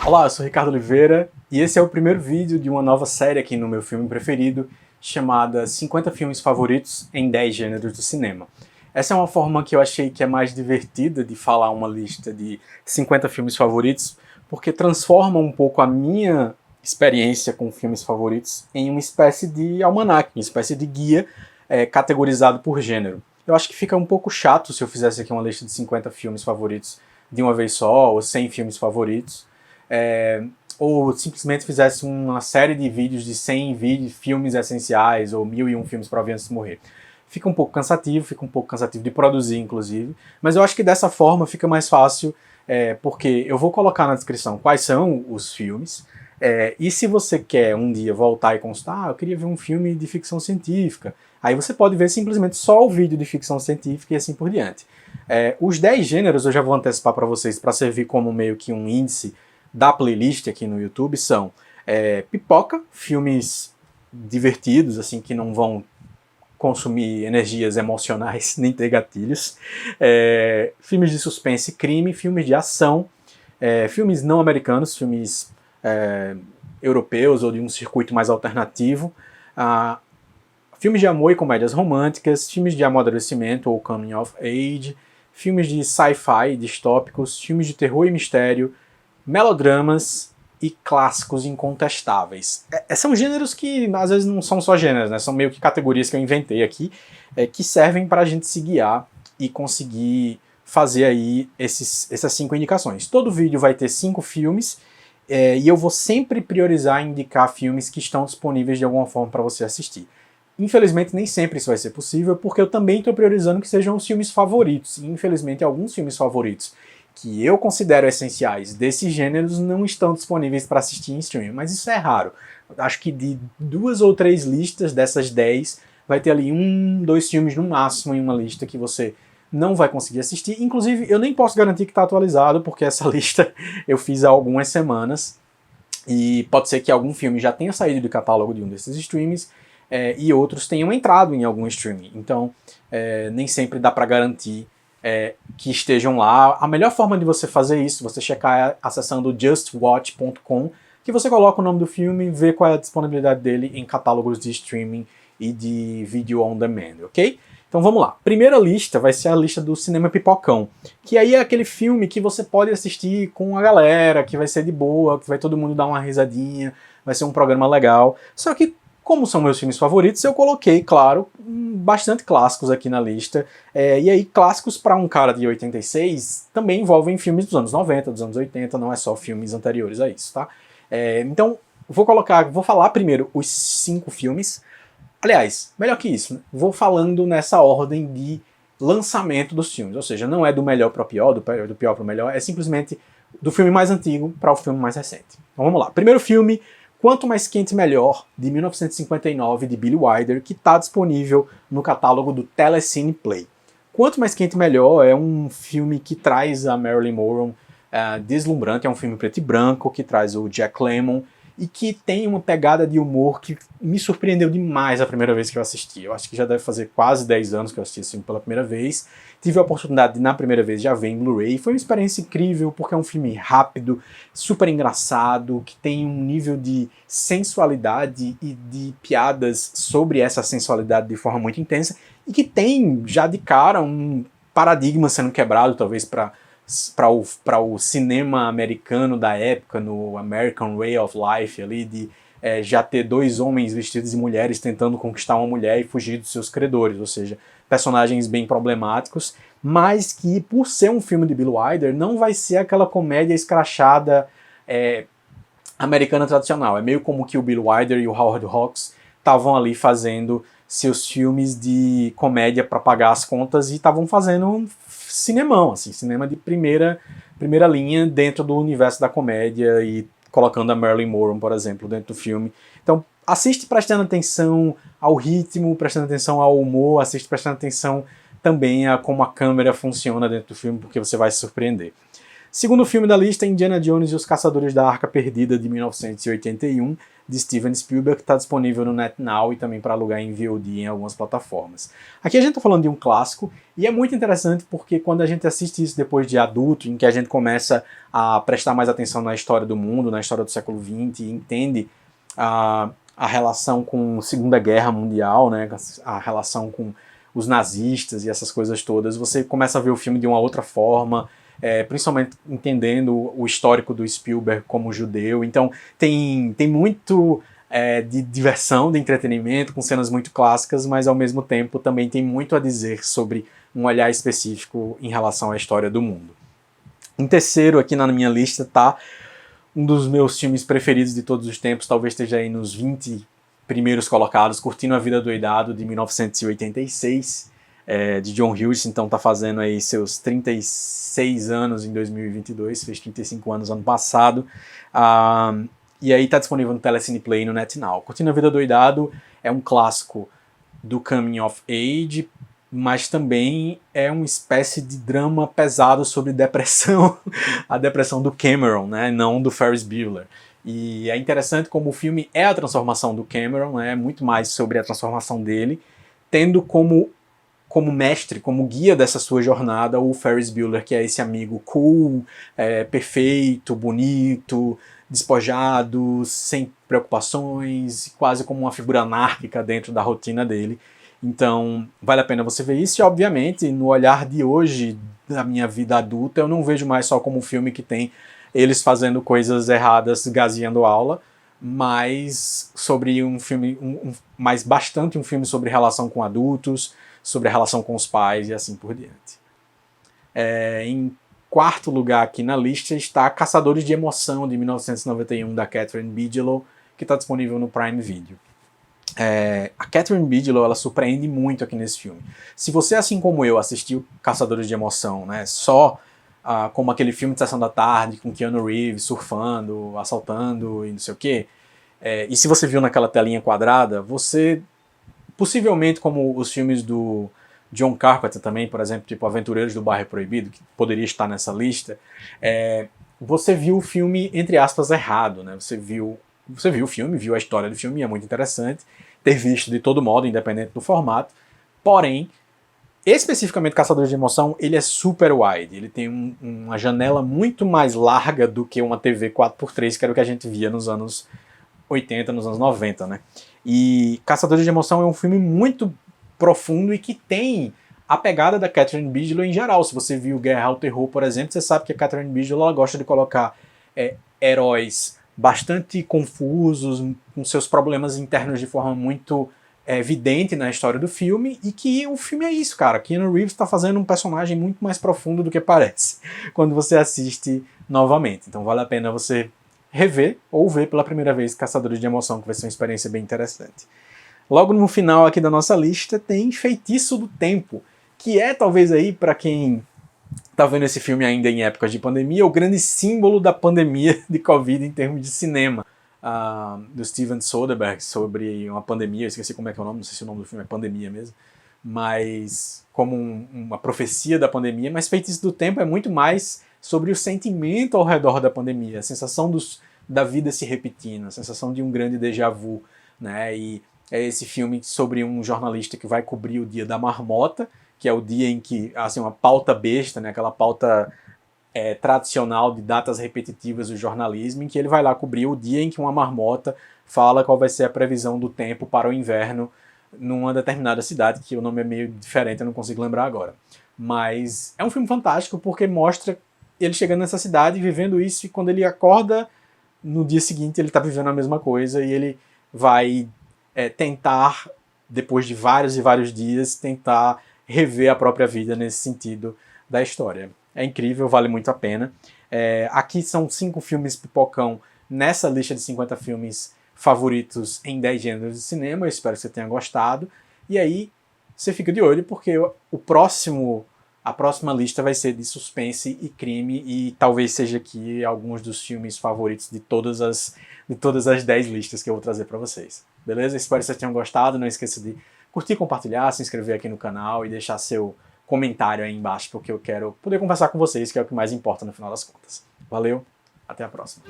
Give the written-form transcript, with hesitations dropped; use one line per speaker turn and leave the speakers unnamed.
Olá, eu sou Ricardo Oliveira e esse é o primeiro vídeo de uma nova série aqui no meu filme preferido, chamada 50 filmes favoritos em 10 gêneros do cinema. Essa é uma forma que eu achei que é mais divertida de falar uma lista de 50 filmes favoritos, porque transforma um pouco a minha experiência com filmes favoritos em uma espécie de almanaque, uma espécie de guia categorizado por gênero. Eu acho que fica um pouco chato se eu fizesse aqui uma lista de 50 filmes favoritos de uma vez só, ou 100 filmes favoritos. Ou simplesmente fizesse uma série de vídeos de 100 filmes essenciais ou 1001 filmes para ver antes de morrer. Fica um pouco cansativo de produzir, inclusive, mas eu acho que dessa forma fica mais fácil, porque eu vou colocar na descrição quais são os filmes, e se você quer um dia voltar e consultar, eu queria ver um filme de ficção científica, aí você pode ver simplesmente só o vídeo de ficção científica e assim por diante. Os 10 gêneros eu já vou antecipar para vocês, para servir como meio que um índice da playlist aqui no YouTube, são pipoca, filmes divertidos, assim, que não vão consumir energias emocionais nem ter gatilhos, filmes de suspense e crime, filmes de ação, filmes não americanos, filmes europeus ou de um circuito mais alternativo, filmes de amor e comédias românticas, filmes de amadurecimento ou coming of age, filmes de sci-fi distópicos, filmes de terror e mistério, melodramas e clássicos incontestáveis. São gêneros que às vezes não são só gêneros, né? São meio que categorias que eu inventei aqui, que servem para a gente se guiar e conseguir fazer aí essas 5 indicações. Todo vídeo vai ter 5 filmes, e eu vou sempre priorizar e indicar filmes que estão disponíveis de alguma forma para você assistir. Infelizmente nem sempre isso vai ser possível, porque eu também estou priorizando que sejam os filmes favoritos, e infelizmente alguns filmes favoritos que eu considero essenciais desses gêneros não estão disponíveis para assistir em streaming, mas isso é raro. Acho que de 2 ou 3 listas dessas 10, vai ter ali 1, 2 filmes no máximo em uma lista que você não vai conseguir assistir. Inclusive, eu nem posso garantir que está atualizado, porque essa lista eu fiz há algumas semanas, e pode ser que algum filme já tenha saído do catálogo de um desses streams, e outros tenham entrado em algum streaming. Então, nem sempre dá para garantir que estejam lá. A melhor forma de você fazer isso, você checar acessando justwatch.com, que você coloca o nome do filme e vê qual é a disponibilidade dele em catálogos de streaming e de video on demand, ok? Então vamos lá. Primeira lista vai ser a lista do cinema pipocão, que aí é aquele filme que você pode assistir com a galera, que vai ser de boa, que vai todo mundo dar uma risadinha, vai ser um programa legal. Só que, como são meus filmes favoritos, eu coloquei, claro, bastante clássicos aqui na lista. E aí, clássicos para um cara de 86 também envolvem filmes dos anos 90, dos anos 80, não é só filmes anteriores a isso, tá? Então, vou falar primeiro os 5 filmes. Aliás, melhor que isso, né? Vou falando nessa ordem de lançamento dos filmes, ou seja, não é do melhor para o pior, do pior para o melhor, é simplesmente do filme mais antigo para o filme mais recente. Então vamos lá. Primeiro filme, Quanto Mais Quente Melhor, de 1959, de Billy Wilder, que está disponível no catálogo do Telecine Play. Quanto Mais Quente Melhor é um filme que traz a Marilyn Monroe deslumbrante, é um filme preto e branco, que traz o Jack Lemmon, e que tem uma pegada de humor que me surpreendeu demais a primeira vez que eu assisti. Eu acho que já deve fazer quase 10 anos que eu assisti esse filme pela primeira vez. Tive a oportunidade de, na primeira vez, já ver em Blu-ray. Foi uma experiência incrível, porque é um filme rápido, super engraçado, que tem um nível de sensualidade e de piadas sobre essa sensualidade de forma muito intensa, e que tem, já de cara, um paradigma sendo quebrado, talvez, para o cinema americano da época, no American Way of Life, ali, de já ter 2 homens vestidos de mulheres tentando conquistar uma mulher e fugir dos seus credores, ou seja, personagens bem problemáticos, mas que, por ser um filme de Billy Wilder, não vai ser aquela comédia escrachada americana tradicional. É meio como que o Billy Wilder e o Howard Hawks estavam ali fazendo seus filmes de comédia para pagar as contas e estavam fazendo um cinemão, assim, cinema de primeira linha dentro do universo da comédia e colocando a Marilyn Monroe, por exemplo, dentro do filme. Então, assiste prestando atenção ao ritmo, prestando atenção ao humor, assiste prestando atenção também a como a câmera funciona dentro do filme, porque você vai se surpreender. Segundo filme da lista, Indiana Jones e os Caçadores da Arca Perdida, de 1981, de Steven Spielberg, que está disponível no NetNow e também para alugar em VOD em algumas plataformas. Aqui a gente está falando de um clássico, e é muito interessante porque quando a gente assiste isso depois de adulto, em que a gente começa a prestar mais atenção na história do mundo, na história do século XX, e entende a relação com a Segunda Guerra Mundial, né, a relação com os nazistas e essas coisas todas, você começa a ver o filme de uma outra forma, principalmente entendendo o histórico do Spielberg como judeu. Então tem muito de diversão, de entretenimento, com cenas muito clássicas, mas ao mesmo tempo também tem muito a dizer sobre um olhar específico em relação à história do mundo. Em terceiro aqui na minha lista está um dos meus filmes preferidos de todos os tempos, talvez esteja aí nos 20 primeiros colocados, Curtindo a Vida Doidado, de 1986, de John Hughes, então tá fazendo aí seus 36 anos em 2022, fez 35 anos ano passado, e aí tá disponível no Telecine Play e no NetNow. Curtindo a Vida Doidado é um clássico do Coming of Age, mas também é uma espécie de drama pesado sobre depressão, a depressão do Cameron, né, não do Ferris Bueller. E é interessante como o filme é a transformação do Cameron, né, muito mais sobre a transformação dele, tendo como mestre, como guia dessa sua jornada, o Ferris Bueller, que é esse amigo cool, perfeito, bonito, despojado, sem preocupações, quase como uma figura anárquica dentro da rotina dele. Então, vale a pena você ver isso, e obviamente, no olhar de hoje da minha vida adulta, eu não vejo mais só como um filme que tem eles fazendo coisas erradas, gazeando aula, mas sobre um filme, mas bastante um filme sobre relação com adultos, sobre a relação com os pais e assim por diante. Em quarto lugar aqui na lista está Caçadores de Emoção, de 1991, da Catherine Bigelow, que está disponível no Prime Video. A Catherine Bigelow, ela surpreende muito aqui nesse filme. Se você, assim como eu, assistiu Caçadores de Emoção, né, só como aquele filme de sessão da tarde, com Keanu Reeves surfando, assaltando e não sei o quê, e se você viu naquela telinha quadrada, você, possivelmente como os filmes do John Carpenter também, por exemplo, tipo Aventureiros do Bairro Proibido, que poderia estar nessa lista, você viu o filme, entre aspas, errado, né? Você viu o filme, viu a história do filme, é muito interessante ter visto de todo modo, independente do formato, porém, especificamente Caçadores de Emoção, ele é super wide, ele tem uma janela muito mais larga do que uma TV 4x3, que era o que a gente via nos anos 80, nos anos 90, né? E Caçadores de Emoção é um filme muito profundo e que tem a pegada da Catherine Bigelow em geral. Se você viu Guerra ao Terror, por exemplo, você sabe que a Catherine Bigelow, ela gosta de colocar heróis bastante confusos, com seus problemas internos de forma muito evidente na história do filme, e que o filme é isso, cara. Keanu Reeves está fazendo um personagem muito mais profundo do que parece quando você assiste novamente. Então vale a pena você rever ou ver pela primeira vez Caçadores de Emoção, que vai ser uma experiência bem interessante. Logo no final aqui da nossa lista tem Feitiço do Tempo, que é talvez aí, para quem tá vendo esse filme ainda em épocas de pandemia, o grande símbolo da pandemia de Covid em termos de cinema. Do Steven Soderbergh, sobre uma pandemia, eu esqueci como é que é o nome, não sei se o nome do filme é Pandemia mesmo, mas como uma profecia da pandemia, mas Feitiço do Tempo é muito mais sobre o sentimento ao redor da pandemia, a sensação da vida se repetindo, a sensação de um grande déjà vu, né? E é esse filme sobre um jornalista que vai cobrir o Dia da Marmota, que é o dia em que, assim, uma pauta besta, né? Aquela pauta tradicional de datas repetitivas do jornalismo, em que ele vai lá cobrir o dia em que uma marmota fala qual vai ser a previsão do tempo para o inverno numa determinada cidade, que o nome é meio diferente, eu não consigo lembrar agora. Mas é um filme fantástico porque mostra ele chegando nessa cidade, vivendo isso, e quando ele acorda, no dia seguinte ele está vivendo a mesma coisa, e ele vai tentar, depois de vários e vários dias, tentar rever a própria vida nesse sentido da história. É incrível, vale muito a pena. Aqui são 5 filmes pipocão nessa lista de 50 filmes favoritos em 10 gêneros de cinema. Eu espero que você tenha gostado. E aí, você fica de olho, porque a próxima lista vai ser de suspense e crime, e talvez seja aqui alguns dos filmes favoritos de todas as 10 listas que eu vou trazer para vocês. Beleza? Espero que vocês tenham gostado. Não esqueça de curtir, compartilhar, se inscrever aqui no canal e deixar seu comentário aí embaixo, porque eu quero poder conversar com vocês, que é o que mais importa no final das contas. Valeu, até a próxima.